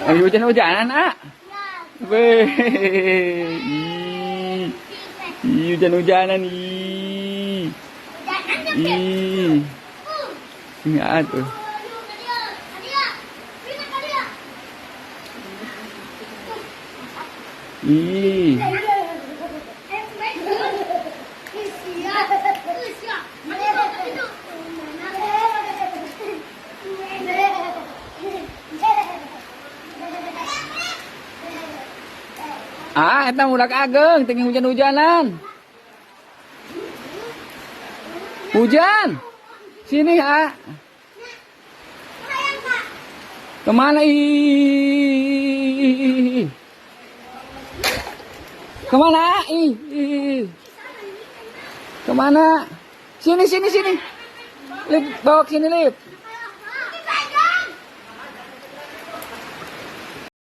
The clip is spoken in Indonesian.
Ay, hujan-hujanan, ah. Weh. Hujan-hujanan. Ingat tuh. Ah, eta udah kageng, tinggi hujan-hujanan. Hujan. Sini, ah. Kemana ih? Kemana ih? Kemana? Sini. Lip, bawa ke sini, Lip.